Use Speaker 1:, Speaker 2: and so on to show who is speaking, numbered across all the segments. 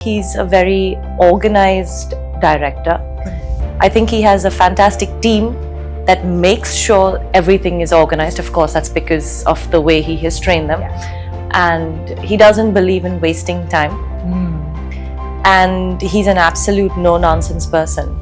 Speaker 1: He's a very organized director. I think he has a fantastic team that makes sure everything is organized. Of course, that's because of the way he has trained them. And he doesn't believe in wasting time. And he's an absolute no-nonsense person.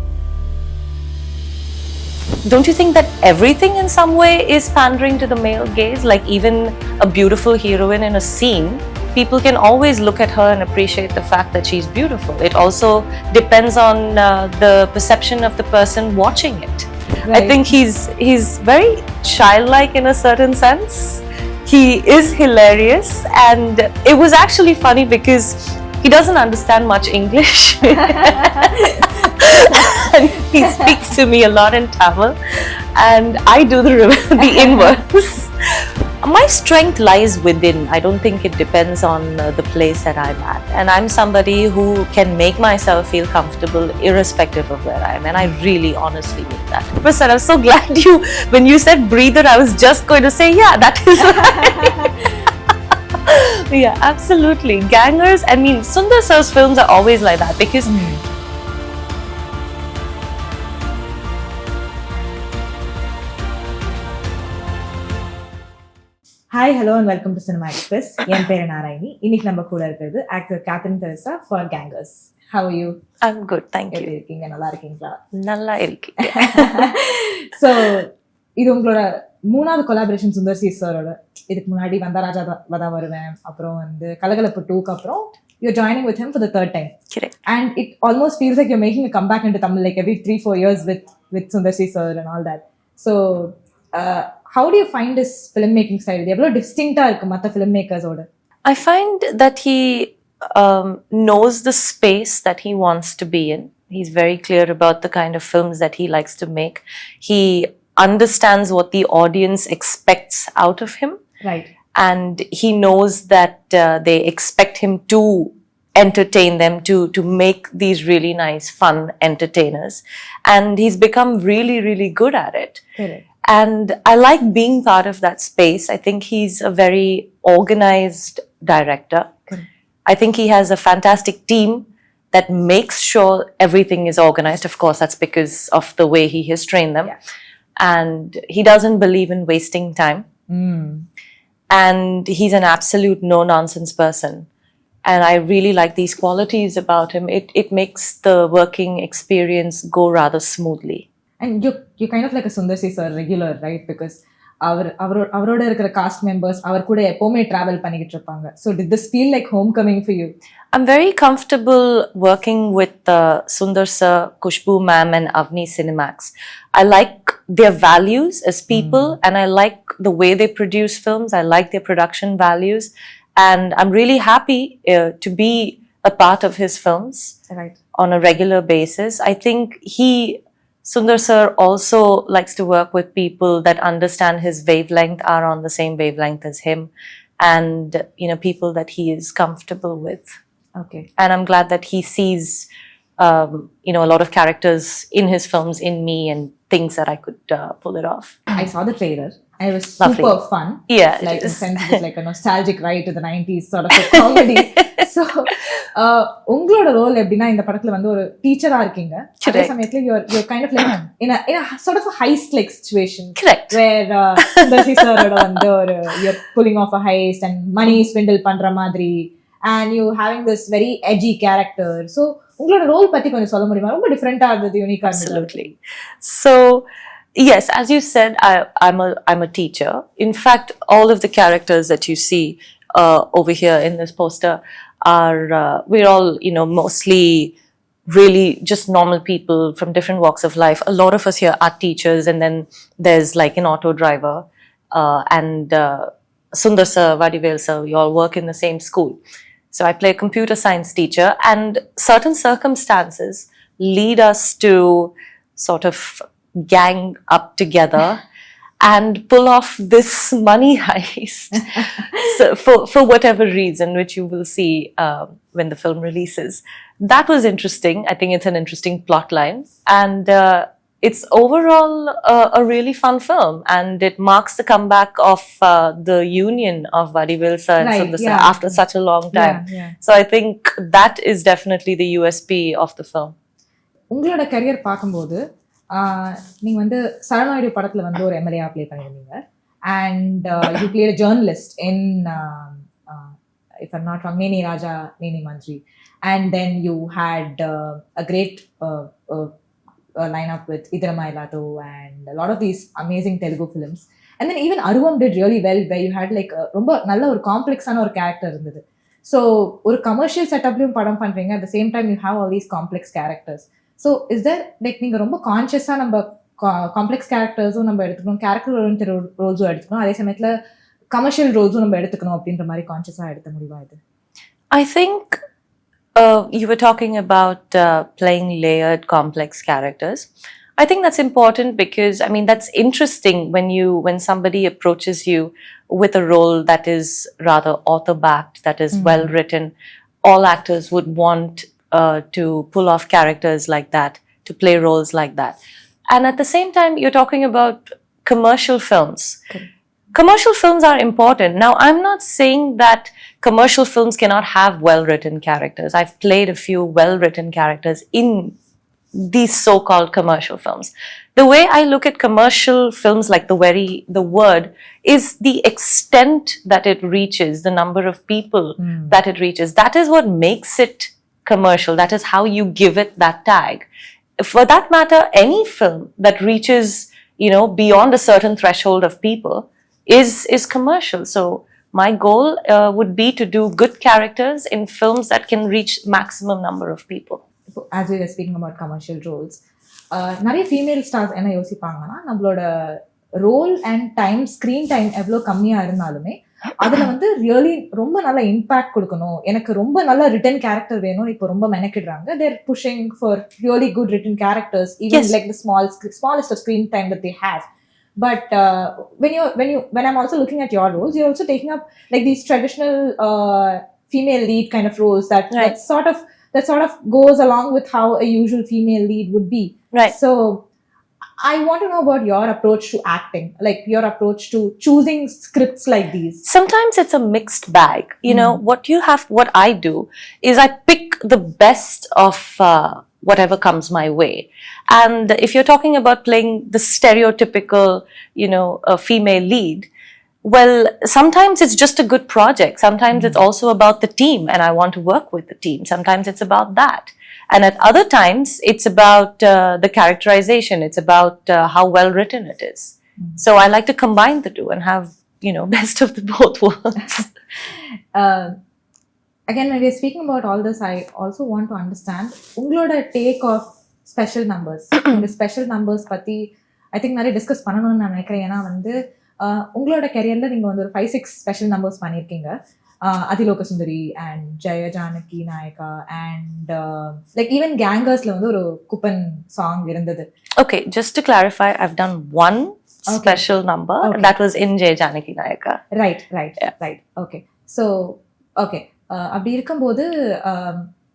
Speaker 1: Don't you think that everything in some way is pandering to the male gaze? Like even a beautiful heroine in a scene, people can always look at her and appreciate the fact that she's beautiful. It also depends on the perception of the person watching it. Right. I think he's very childlike in a certain sense. He is hilarious, and it was actually funny because he doesn't understand much English. And he speaks to me a lot in Tamil, and I do the inverse. My strength lies within. I don't think it depends on the place that I'm at. And I'm somebody who can make myself feel comfortable irrespective of where I am. And I really honestly mean that. Prasad, I'm so glad when you said breather, I was just going to say, yeah, that is right. Yeah, absolutely. Gangers, I mean, Sundar C's films are always like that because
Speaker 2: Hi, hello and welcome to Cinema Express. என் பேரு நாராயணி. இன்னைக்கு நம்ம கூட இருக்கிறது actor Cathrin Tresa for Gangers. How are you?
Speaker 1: I'm good, thank you.
Speaker 2: எப்படி இருக்கீங்க? நல்லா இருக்கீங்களா?
Speaker 1: நல்லா இருக்கேன்.
Speaker 2: So, இது உங்களோட மூணாவது கொலாபரேஷன் சுந்தர் சி சாரோட. இதுக்கு முன்னாடி வந்தா ராஜா வதா வருவேன், அப்புறம் வந்து கலகலப்பு 2க்கு அப்புறம் you're joining with him for the third time.
Speaker 1: Correct.
Speaker 2: And it almost feels like you're making a comeback into Tamil like every 3-4 years with Sundar C sir and all that. So, how do you find his filmmaking style? எவ்வளவு டிஸ்டிங்க்டா இருக்கு மத்த filmmakers ஓட?
Speaker 1: I find that he knows the space that he wants to be in. He's very clear about the kind of films that he likes to make. He understands what the audience expects out of him.
Speaker 2: Right.
Speaker 1: And he knows that they expect him to entertain them, to make these really nice, fun entertainers. And he's become really, really good at it.
Speaker 2: Correct.
Speaker 1: And I like being part of that space. I think he's a very organized director.
Speaker 2: Correct.
Speaker 1: I think he has a fantastic team that makes sure everything is organized. Of course, that's because of the way he has trained them.
Speaker 2: Yeah.
Speaker 1: And he doesn't believe in wasting time. And he's an absolute no-nonsense person. And I really like these qualities about him. It makes the working experience go rather smoothly.
Speaker 2: And you're kind of like a Sundar C sir regular, right? Because அவரோட இருக்கிற cast members அவர் கூட எப்பவுமே travel பண்ணிக்கிட்டு இருப்பாங்க. So did this feel like homecoming for you?
Speaker 1: I'm very comfortable working with Sundar Sir, Kushbu ma'am and Avni Cinemax. I like their values as people and I like the way they produce films. I like their production values and I'm really happy to be a part of his films on a regular basis. I think Sundar Sir also likes to work with people that understand his wavelength, are on the same wavelength as him, and people that he is comfortable with.
Speaker 2: Okay.
Speaker 1: And I'm glad that he sees a lot of characters in his films in me and thinks that I could pull it off.
Speaker 2: I saw the trailer. It was
Speaker 1: Lovely.
Speaker 2: Super fun.
Speaker 1: Yeah,
Speaker 2: like in sense it was like a nostalgic ride to the 90s sort of a comedy. So உங்களோட role எப்படின்னா இந்த படத்துல வந்து ஒரு டீச்சரா இருக்கீங்க, அதே சமயத்துல you're kind of like in a sort of a heist like situation.
Speaker 1: Correct.
Speaker 2: Where Sundar C sir வந்து ஒரு you're pulling off a heist and money swindle பண்ற மாதிரி and you having this very edgy character. So உங்களோட role பத்தி கொஞ்சம் சொல்ல முடியுமா? ரொம்ப டிஃபரெண்டா இருந்தது, யூனிக்கா இருந்தது.
Speaker 1: Absolutely. So yes, as you said, I'm a teacher. In fact, all of the characters that you see over here in this poster are we're all mostly really just normal people from different walks of life. A lot of us here are teachers, and then there's like an auto driver and Sundar Sir, Vadivelu sir, we all work in the same school. So I play a computer science teacher, and certain circumstances lead us to sort of gang up together and pull off this money heist so for whatever reason, which you will see when the film releases. That was interesting. I think it's an interesting plot line. And it's overall a really fun film, and it marks the comeback of the union of Vadivelu sir and
Speaker 2: Right,
Speaker 1: Sundar C
Speaker 2: yeah.
Speaker 1: after such a long time.
Speaker 2: Yeah.
Speaker 1: So I think that is definitely the USP of the film.
Speaker 2: உங்களோட career பார்க்கும்போது நீங்க வந்து சரணாயுடு படத்துல வந்து ஒரு MLA play பண்ணிருந்தீங்க, and you plate a journalist in if I'm not wrong, Neni Raja Neni Manjri, and then you had a great lineup with Idramai Lado and a lot of these amazing Telugu films, and then even Aruvam did really well, where you had like ரொம்ப நல்ல ஒரு காம்ப்ளெக்ஸான ஒரு character இருந்தது. So ஒரு commercial செட்டப்லையும் படம் பண்றீங்க, at the same time you have all these complex characters. So is there like நீங்கள் ரொம்ப கான்ஷியஸாக நம்ம காம்ப்ளெக்ஸ் கேரக்டர்ஸும் நம்ம எடுத்துக்கணும், கேரக்டர் ஓரியன்டட் ரோல்ஸும் எடுத்துக்கணும், அதே சமயத்தில் கமர்ஷியல் ரோல்ஸும் நம்ம எடுத்துக்கணும் அப்படின்ற மாதிரி கான்ஷியஸாக எடுத்த முடிவா இது?
Speaker 1: I think you were talking about playing layered, complex characters. I think that's important because, I mean, that's interesting when somebody approaches you with a role that is rather author-backed, that is well-written. All actors would want to pull off characters like that, to play roles like that. And at the same time, you're talking about commercial films. Okay. Commercial films are important. Now, I'm not saying that commercial films cannot have well-written characters. I've played a few well-written characters in these so-called commercial films. The way I look at commercial films, like the word, is the extent that it reaches, the number of people that it reaches. That is what makes it commercial. That is how you give it that tag. For that matter, any film that reaches, beyond a certain threshold of people is commercial. So my goal would be to do good characters in films that can reach maximum number of people.
Speaker 2: As we were speaking about commercial roles, நிறைய female stars என்ன யோசிப்பாங்கன்னா, நம்மளோட role and time, screen time எவ்வளோ கம்மியாக இருந்தாலுமே அதில் வந்து really ரொம்ப நல்ல இம்பேக்ட் கொடுக்கணும், எனக்கு ரொம்ப நல்ல ரிட்டன் கேரக்டர் வேணும், இப்போ ரொம்ப மெனக்கிடுறாங்க. They're pushing for really good written characters, even like the smallest of screen time that they have. But when I'm also looking at your roles, you're also taking up like these traditional female lead kind of roles that sort of goes along with how a usual female lead would be.
Speaker 1: Right.
Speaker 2: So I want to know about your approach to acting, like your approach to choosing scripts like these.
Speaker 1: Sometimes it's a mixed bag. What I do is I pick the best of whatever comes my way. And if you're talking about playing the stereotypical, female lead, well, sometimes it's just a good project. Sometimes it's also about the team and I want to work with the team. Sometimes it's about that. And at other times, it's about the characterization. It's about how well written it is. So I like to combine the two and have, best of the both worlds.
Speaker 2: Again, when we're speaking about all this, I also want to understand ungaloda take of special numbers. The special numbers பத்தி I think நிறைய discuss பண்ணணும்னு நான் நினைக்கிறேன். ஏன்னா வந்து உங்களோட கெரியரில் நீங்கள் வந்து ஒரு 5-6 ஸ்பெஷல் நம்பர்ஸ் பண்ணியிருக்கீங்க. அதிலோக சுந்தரி அண்ட் ஜெய ஜானகி நாயகா அண்ட் லைக் ஈவன் கேங்கர்ஸ்ல வந்து ஒரு குப்பன் சாங் இருந்தது.
Speaker 1: Okay, just to clarify, I've done one special number. Okay. That was in Jaya Janaki Nayaka.
Speaker 2: Right. Okay. So, okay. அப்படி இருக்கும்போது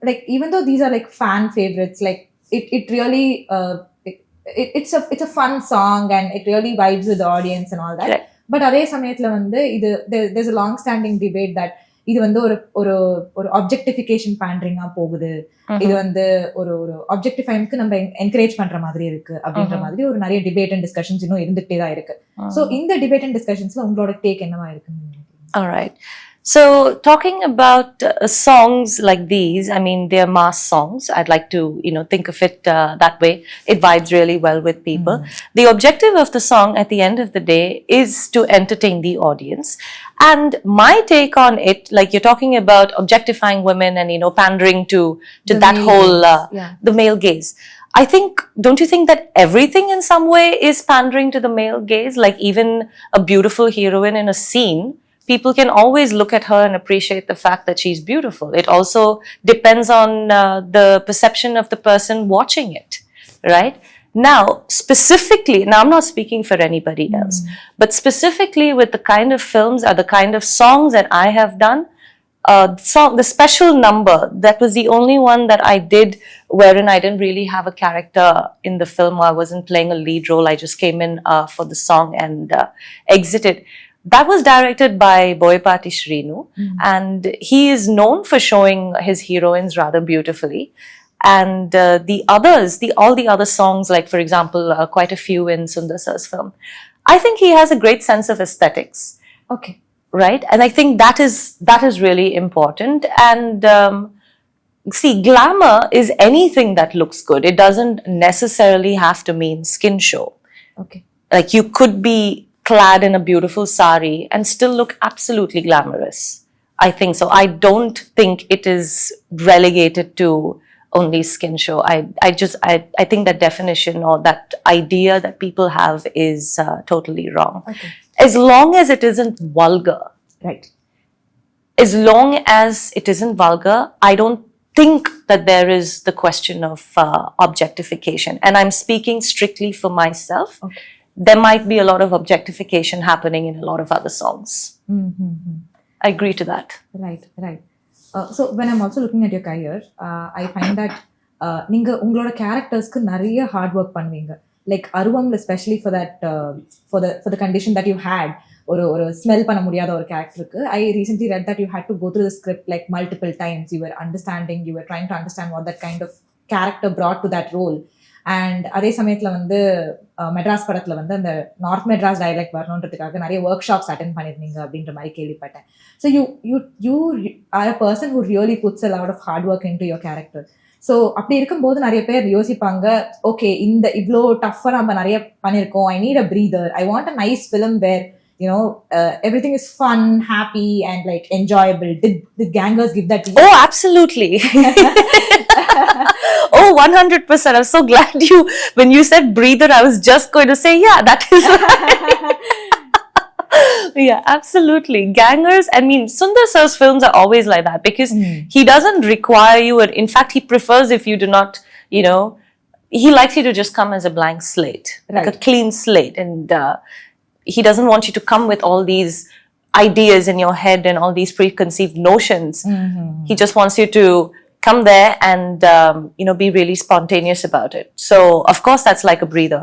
Speaker 2: like even though these are like fan favorites, like it really it's a fun song and it really vibes with the audience and all that. Right. But அதே சமயத்துல வந்து இது there's a long standing debate that இது வந்து ஒரு objectification pandering-ஆ போகுது, இது வந்து ஒரு objectifying-க்கு நம்ம என்கரேஜ் பண்ற மாதிரி இருக்கு அப்படின்ற மாதிரி ஒரு நிறைய டிபேட் அண்ட் டிஸ்கஷன்ஸ் இன்னும் இருந்துட்டே தான் இருக்கு. ஸோ இந்த டிபேட் அண்ட் டிஸ்கஷன்ஸ்ல உங்களோட டேக் என்னவா இருக்குன்னு நினைக்கிறீங்க?
Speaker 1: All right. So talking about songs like these, I mean, they're mass songs. I'd like to, think of it that way. It vibes really well with people. The objective of the song at the end of the day is to entertain the audience. And my take on it, like you're talking about objectifying women and, pandering to that whole, the male gaze. I think, don't you think that everything in some way is pandering to the male gaze? Like even a beautiful heroine in a scene, people can always look at her and appreciate the fact that she's beautiful. It also depends on the perception of the person watching it, right? Now, specifically, I'm not speaking for anybody else, but specifically with the kind of films or the kind of songs that I have done, song, the special number, that was the only one that I did wherein I didn't really have a character in the film. I wasn't playing a lead role. I just came in for the song and exited. That was directed by Boyapati Srinu, and he is known for showing his heroines rather beautifully. And the others, all the other songs, like for example, quite a few in Sundar C's film, I think he has a great sense of aesthetics.
Speaker 2: Okay.
Speaker 1: Right? And I think that is really important. And see, glamour is anything that looks good. It doesn't necessarily have to mean skin show.
Speaker 2: Okay.
Speaker 1: Like you could be clad in a beautiful sari and still look absolutely glamorous. I think so. I don't think it is relegated to only skin show. I think that definition or that idea that people have is totally wrong.
Speaker 2: Okay.
Speaker 1: As long as it isn't vulgar.
Speaker 2: Right.
Speaker 1: As long as it isn't vulgar, I don't think that there is the question of objectification. And I'm speaking strictly for myself.
Speaker 2: Okay.
Speaker 1: There might be a lot of objectification happening in a lot of other songs.
Speaker 2: Mm-hmm.
Speaker 1: I agree to that.
Speaker 2: Right. So when I'm also looking at your career, I find that நீங்க உங்களோட கேரக்டர்ஸ்க்கு நிறைய hard work பண்ணுவீங்க. Like Aruvamla, especially for that for the condition that you had, ஒரு smell பண்ண முடியாத ஒரு கேரக்டருக்கு. I recently read that you had to go through the script like multiple times. You were trying to understand what that kind of character brought to that role. And அதே சமயத்துல வந்து மெட்ராஸ் படத்துல வந்து அந்த நார்த் மெட்ராஸ் டயலெக்ட் வரணுன்றதுக்காக நிறைய work shops attend பண்ணிருந்தீங்க அப்படின்ற மாதிரி கேள்விப்பட்டேன். So you are a person who really puts a lot of hard work into your character. So அப்படி இருக்கும்போது நிறைய பேர் யோசிப்பாங்க, ஓகே இவ்வளோ டஃப்பாக நம்ம நிறைய பண்ணியிருக்கோம், I need a breather, I want a nice film where everything is fun, happy and like enjoyable. Did Gangers give that to you?
Speaker 1: Oh, absolutely. Oh, 100%. I'm so glad when you said breather, I was just going to say, yeah, that is right. Yeah, absolutely. Gangers, I mean, Sundar C's films are always like that because he doesn't require you, and in fact, he prefers if you do not, he likes you to just come as a blank slate, like a clean slate, and he doesn't want you to come with all these ideas in your head and all these preconceived notions. He just wants you to come there and be really spontaneous about it. So of course that's like a breather.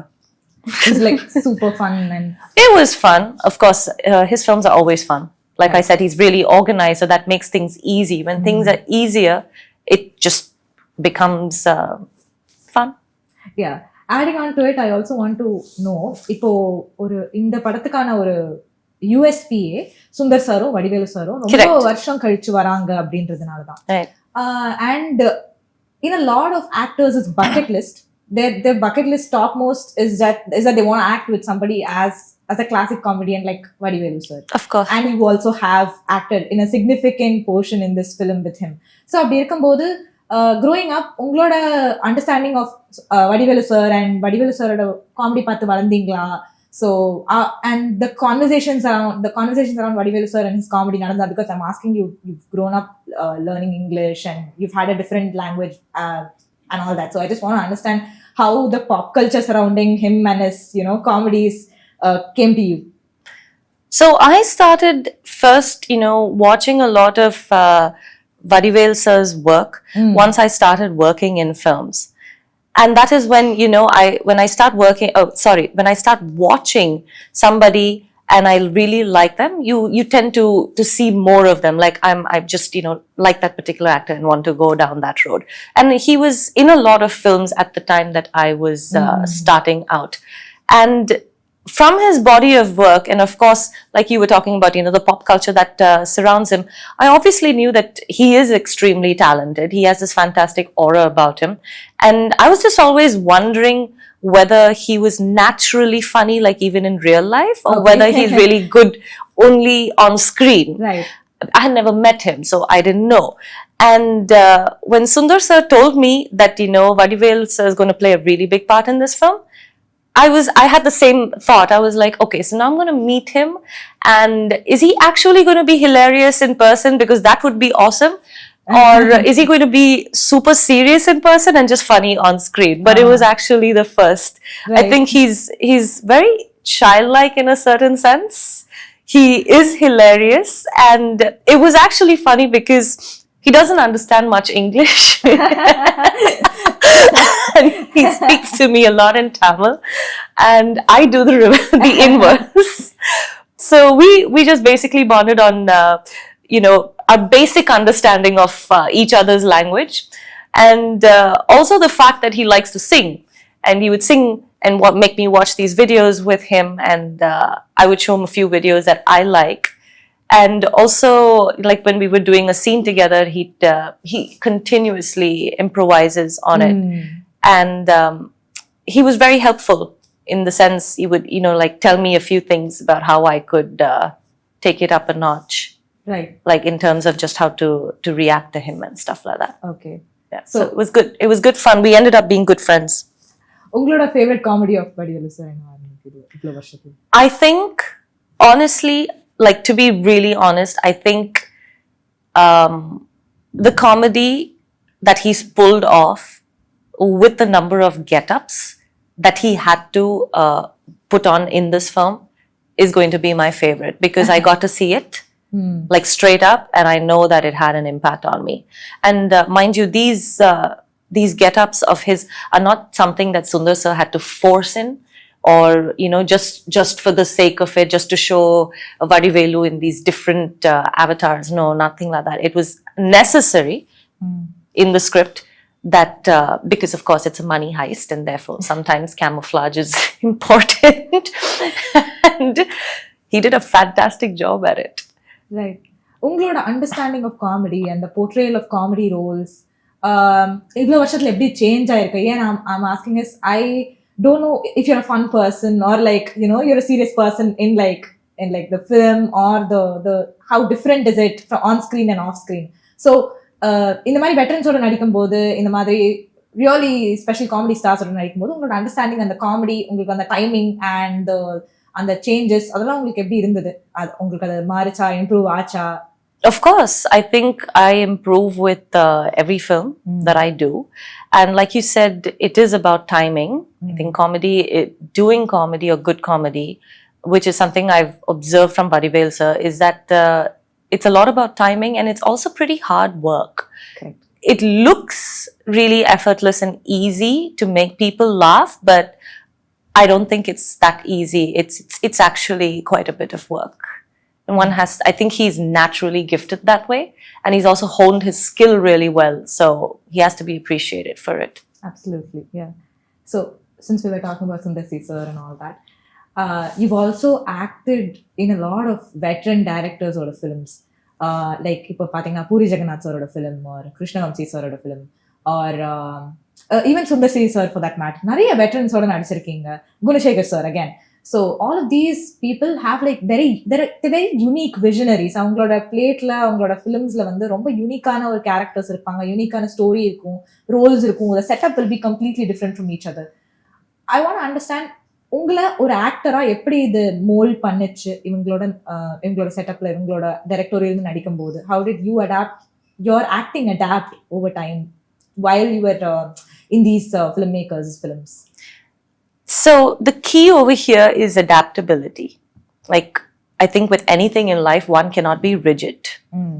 Speaker 2: It's like super fun. And
Speaker 1: it was fun, of course. His films are always fun. Like I said, he's really organized, so that makes things easy. When things are easier, it just becomes fun.
Speaker 2: Yeah. Adding on to it, I also want to know, இப்போ இந்த படத்துக்கான ஒரு USPA Sundar சாரும் வடிவேலு சாரும் ரொம்ப வருஷம் கழிச்சு வராங்க அப்படின்றதுனால தான். And in a lot of actors' bucket list, their bucket list topmost is that they want to act with somebody as a classic comedian like Vadivelu sir.
Speaker 1: Of course.
Speaker 2: And you also have acted in a significant portion in this film with him. So அப்படி இருக்கும்போது growing up, உங்களோட understanding of Vadivelu sir and Vadivelu சாரோட comedy பார்த்து வளர்ந்தீங்களா? So and the conversations around Vadivelu sir and his comedy நடந்தா, because I'm asking you, you've grown up learning English and you've had a different language and all that. So I just want to understand how the pop culture surrounding him and his comedies came to you.
Speaker 1: So I started first watching a lot of Vadivelu sir's work once I started working in films. And that is when, when I start watching somebody and I really like them, you tend to see more of them. Like I just, like that particular actor and want to go down that road. And he was in a lot of films at the time that I was starting out. And from his body of work, and of course, like you were talking about, the pop culture that surrounds him, I obviously knew that he is extremely talented. He has this fantastic aura about him. And I was just always wondering whether he was naturally funny, like even in real life, or whether he's really good only on screen.
Speaker 2: Right.
Speaker 1: I had never met him, so I didn't know. And when Sundar sir told me that, Vadivelu sir is going to play a really big part in this film, I had the same thought. I was like, okay, so now I'm going to meet him, and is he actually going to be hilarious in person? Because that would be awesome. Or is he going to be super serious in person and just funny on screen? But it was actually the first. Right. I think he's very childlike in a certain sense. He is hilarious, and it was actually funny because he doesn't understand much English. And he speaks to me a lot in Tamil, and I do the inverse. So we just basically bonded on our basic understanding of each other's language, and also the fact that he likes to sing, and he would sing and make me watch these videos with him, and I would show him a few videos that I like. And also, like when we were doing a scene together, he continuously improvises on it, and he was very helpful in the sense he would like tell me a few things about how I could take it up a notch,
Speaker 2: right?
Speaker 1: Like in terms of just how to react to him and stuff like that.
Speaker 2: Okay.
Speaker 1: Yeah. So it was good. It was good fun. We ended up being good friends.
Speaker 2: உங்களோட favourite comedy of Vadivelu sir என்ன இவ்வளவு வருஷத்துக்கு?
Speaker 1: I think, honestly, like to be really honest, I think the comedy that he's pulled off with the number of get-ups that he had to put on in this film is going to be my favorite, because I got to see it like straight up, and I know that it had an impact on me. And mind you, these get-ups of his are not something that Sundar sir had to force in, or just for the sake of it, just to show Vadivelu in these different avatars. No, nothing like that. It was necessary in the script that because of course it's a money heist, and therefore sometimes camouflage is important. And he did a fantastic job at it.
Speaker 2: Right. உங்களோட understanding of comedy and portrayal of comedy roles இவ்வளோ வருஷத்துல எப்படி change ஆயிருக்கு? ஏன் I'm asking is I don't know if you're a fun person or like you're a serious person in like the film, or the how different is it from on screen and off screen. So இந்த மாதிரி வெட்டரன்ஸோட நடிக்கும் போது, இந்த மாதிரி really special comedy ஸ்டார்ஸோட நடிக்கும் போது உங்களோட understanding, அந்த காமெடி, உங்களுக்கு அந்த டைமிங் அண்ட் அந்த சேஞ்சஸ், அதெல்லாம் உங்களுக்கு எப்படி இருந்தது? உங்களுக்கு அது மாறிச்சா, இம்ப்ரூவ் ஆச்சா?
Speaker 1: Of course, I think I improve with every film that I do. And like you said, it is about timing. I think doing comedy or good comedy, which is something I've observed from Vadivelu sir, is that it's a lot about timing, and it's also pretty hard work.
Speaker 2: Okay.
Speaker 1: It looks really effortless and easy to make people laugh, but I don't think it's that easy. It's actually quite a bit of work. And I think he's naturally gifted that way, and he's also honed his skill really well, so he has to be appreciated for it.
Speaker 2: Absolutely, yeah. So since we were talking about Sundar C sir and all that, you've also acted in a lot of veteran directors or films, like ipo pathina Puri Jagannath sir oda film, or Krishna Vamsi sir oda film, or even Sundar C sir for that matter. Nariya veterans oda nadichirukeenga, Gunashekhar sir again. So all of these people have like they're very unique visionaries. அவங்களோட பிளேட்ல, அவங்களோட ஃபிலிம்ஸ்ல வந்து ரொம்ப யூனிக்கான ஒரு characters இருப்பாங்க, யூனிக்கான story இருக்கும், ரோல்ஸ் இருக்கும். the setup will be completely different from each other. I want to understand, உங்களை ஒரு ஆக்டரா எப்படி இது மோல்ட் பண்ணுச்சு இவங்களோட செட்டப்ல, இவங்களோட டைரக்டோரியல் நடிக்கும் போது? how did you adapt your acting over time while you were in these filmmakers' films?
Speaker 1: So the key over here is adaptability. Like, I think with anything in life, one cannot be rigid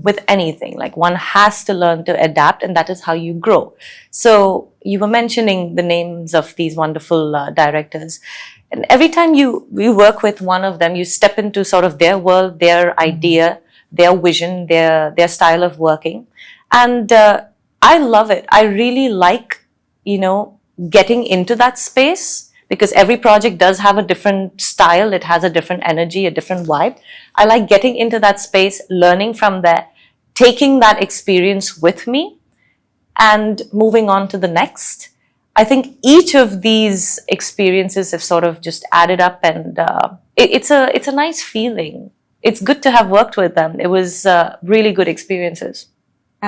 Speaker 1: with anything. Like, one has to learn to adapt, and that is how you grow. So you were mentioning the names of these wonderful directors, and every time you work with one of them, you step into sort of their world, their idea, their vision, their style of working, and I love it. I really like getting into that space, because every project does have a different style, it has a different energy, a different vibe. I like getting into that space, learning from there, taking that experience with me, and moving on to the next. I think each of these experiences have sort of just added up, and it's a nice feeling. It's good to have worked with them. It was really good experiences.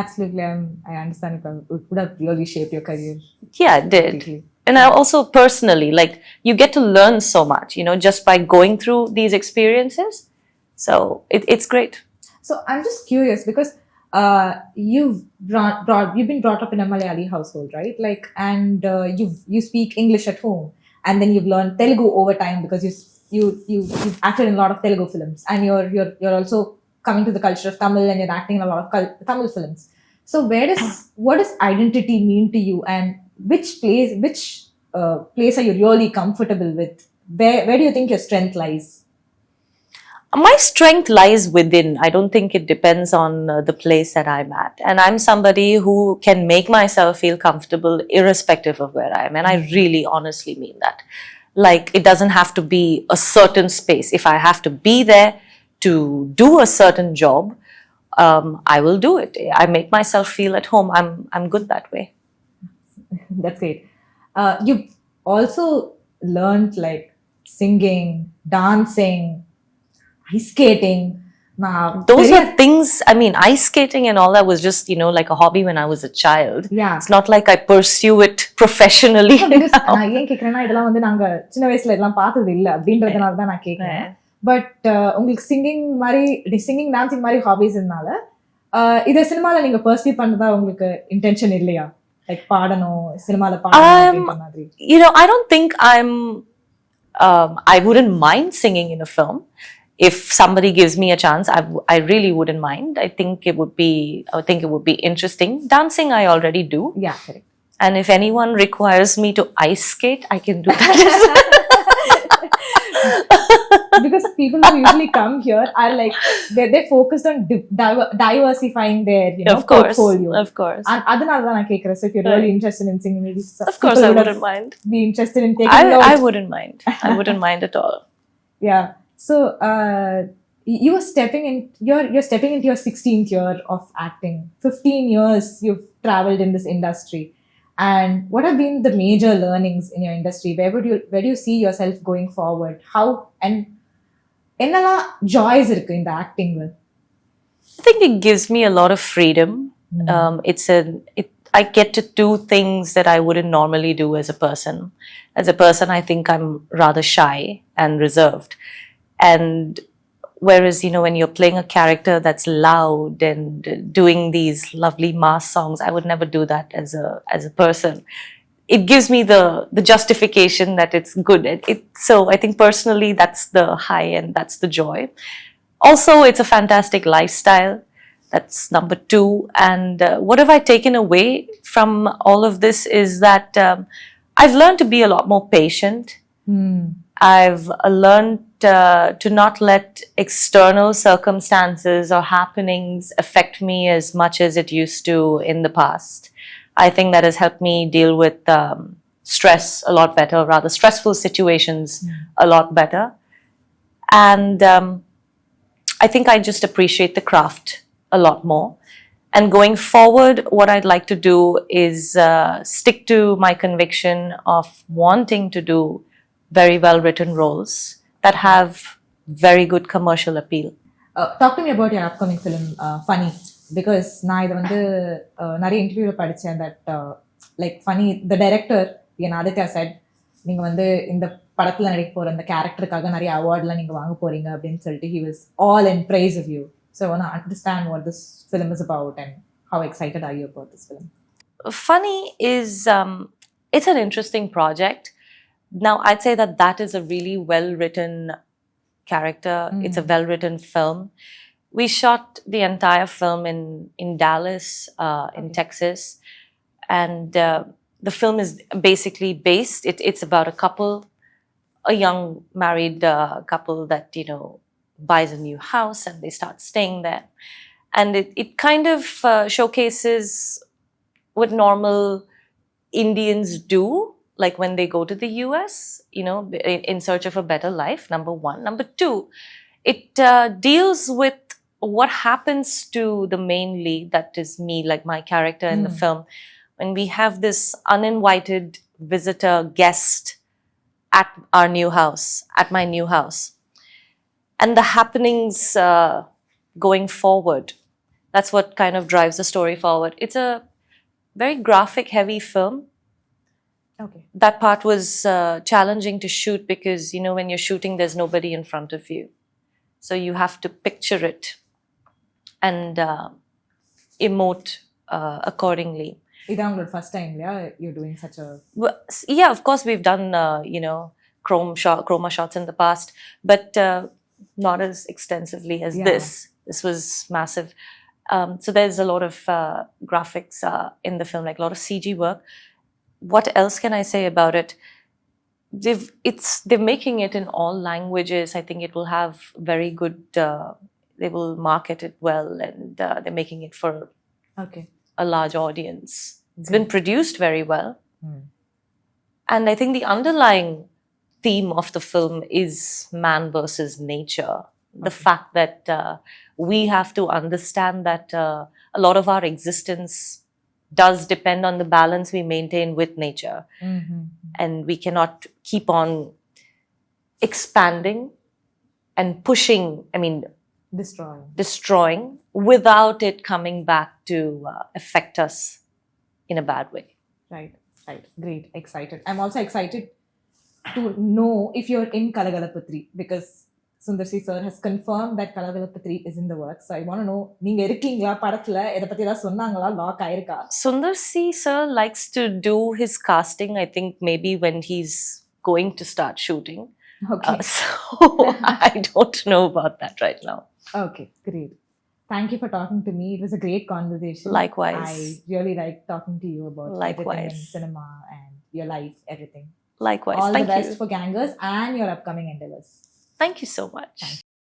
Speaker 2: Absolutely, I understand it would have really shaped your career.
Speaker 1: Yeah, it did. Completely. And I also personally, like, you get to learn so much, just by going through these experiences. So it's great.
Speaker 2: So I'm just curious, because you've been brought up in a Malayali household, right? Like, and you speak English at home, and then you've learned Telugu over time because you you've acted in a lot of Telugu films, and you're also coming to the culture of Tamil, and you're acting in a lot of Tamil films. So what does identity mean to you, and which place are you really comfortable with? Where do you think your strength lies?
Speaker 1: My strength lies within. I don't think it depends on the place that I'm at. And I'm somebody who can make myself feel comfortable irrespective of where I am. And I really honestly mean that. Like, it doesn't have to be a certain space. If I have to be there to do a certain job, I will do it. I make myself feel at home. I'm good that way.
Speaker 2: That's great. You've also learned like singing, dancing, ice skating.
Speaker 1: Those are things, I mean, ice skating and all that was just, like a hobby when I was a child.
Speaker 2: Yeah.
Speaker 1: It's not like I pursue it professionally.
Speaker 2: நான் ஏன் கேக்குறேன்னா இதெல்லாம் வந்து நாங்க சின்ன வயசுல இதெல்லாம் பார்த்தது இல்ல அப்படின்றதுனால தான் நான் கேக்குறேன். பட் உங்களுக்கு சிங்கிங் டான்சிங் மாதிரி ஹாபிஸ் இருந்தால இத சினிமால நீங்க பர்சீவ் பண்ணதா உங்களுக்கு இன்டென்ஷன் இல்லையா? லைக் பாடணும், சினிமால பாடணும் மாதிரி.
Speaker 1: I don't think I wouldn't mind singing in a film. If somebody gives me a chance, I really wouldn't mind. I think it would be interesting. Dancing, I already do.
Speaker 2: Yeah, correct.
Speaker 1: And if anyone requires me to ice skate, I can do that.
Speaker 2: Because people who usually come here are like they're focused on diversifying their portfolio.
Speaker 1: Of course.
Speaker 2: And adanaala dhaan na kekkren. So if you're really interested in singing, maybe
Speaker 1: of course I wouldn't mind.
Speaker 2: Be interested in taking notes.
Speaker 1: I wouldn't mind. I wouldn't mind at all.
Speaker 2: Yeah. So you're stepping into your 16th year of acting. 15 years you've traveled in this industry. And what have been the major learnings in your industry? Where do you see yourself going forward? How and enala joys irukku in the acting with?
Speaker 1: I think it gives me a lot of freedom. I get to do things that I wouldn't normally do as a person. As a person, I think I'm rather shy and reserved. And whereas, when you're playing a character that's loud and doing these lovely mass songs, I would never do that as a person. It gives me the justification that it's good. So I think personally that's the high and that's the joy. Also, it's a fantastic lifestyle. That's number 2. And what have I taken away from all of this is that I've learned to be a lot more patient. I've learned to not let external circumstances or happenings affect me as much as it used to in the past. I think that has helped me deal with stress a lot better, rather stressful situations a lot better. And I think I just appreciate the craft a lot more. And going forward, what I'd like to do is stick to my conviction of wanting to do very well written roles that have very good commercial appeal.
Speaker 2: Talk to me about your upcoming film, Funny, because நான் இதை வந்து நிறைய இன்டர்வியூல படித்தேன் that like Funny, the director Aditya said நீங்க வந்து இந்த படத்துல நடிக்க போற அந்த கேரக்டருக்காக நிறைய அவார்ட்லாம் நீங்க வாங்க போறீங்க அப்படின்னு சொல்லிட்டு he was all in praise of you. So I want to understand what this film is about and how excited are you about this film?
Speaker 1: Funny is it's an interesting project. Now, I'd say that is a really well-written character. It's a well-written film. We shot the entire film in Dallas, in Texas. And the film is basically based, it's about a couple, a young married couple that, buys a new house and they start staying there. And it kind of showcases what normal Indians do, like when they go to the US, in search of a better life, number 1. Number 2, it deals with what happens to the main lead, that is me, like my character in the film, when we have this uninvited visitor guest at our new house, at my new house. And the happenings going forward, that's what kind of drives the story forward. It's a very graphic, heavy film.
Speaker 2: Okay.
Speaker 1: That part was challenging to shoot because, when you're shooting, there's nobody in front of you. So you have to picture it and emote accordingly.
Speaker 2: Is that your first time, yeah? You're doing such a...
Speaker 1: Well, yeah, of course, we've done, chroma shots in the past, but not as extensively as
Speaker 2: Yeah.
Speaker 1: this. This was massive. So there's a lot of graphics in the film, like a lot of CG work. What else can I say about it? They're making it in all languages. I think it will have very good. They will market it well, and they're making it for
Speaker 2: Okay.
Speaker 1: a large audience. It's
Speaker 2: Good.
Speaker 1: been produced very well.
Speaker 2: Hmm.
Speaker 1: And I think the underlying theme of the film is man versus nature. The
Speaker 2: Okay.
Speaker 1: fact that we have to understand that a lot of our existence does depend on the balance we maintain with nature.
Speaker 2: Mhm.
Speaker 1: And we cannot keep on expanding and pushing, destroying without it coming back to affect us in a bad way.
Speaker 2: Right. Great. Excited. I'm also excited to know if you're in Kalagalapatri because Sundar C sir has confirmed that Kalagalapatri is in the works. So I want to know, நீங்க இருக்கீங்களா படத்துல இத பத்தி ஏதாவது சொன்னாங்களா lock ஆயிருக்கா?
Speaker 1: Sundar C sir likes to do his casting, I think maybe when he's going to start shooting.
Speaker 2: Okay.
Speaker 1: So I don't know about that right now.
Speaker 2: Okay, great. Thank you for talking to me. It was a great conversation.
Speaker 1: Likewise.
Speaker 2: I really like talking to you about everything
Speaker 1: Likewise.
Speaker 2: in cinema and your life, everything.
Speaker 1: Likewise.
Speaker 2: All
Speaker 1: Thank
Speaker 2: the best
Speaker 1: you.
Speaker 2: for Gangers and your upcoming endeavors.
Speaker 1: Thank you so much.
Speaker 2: Thank you.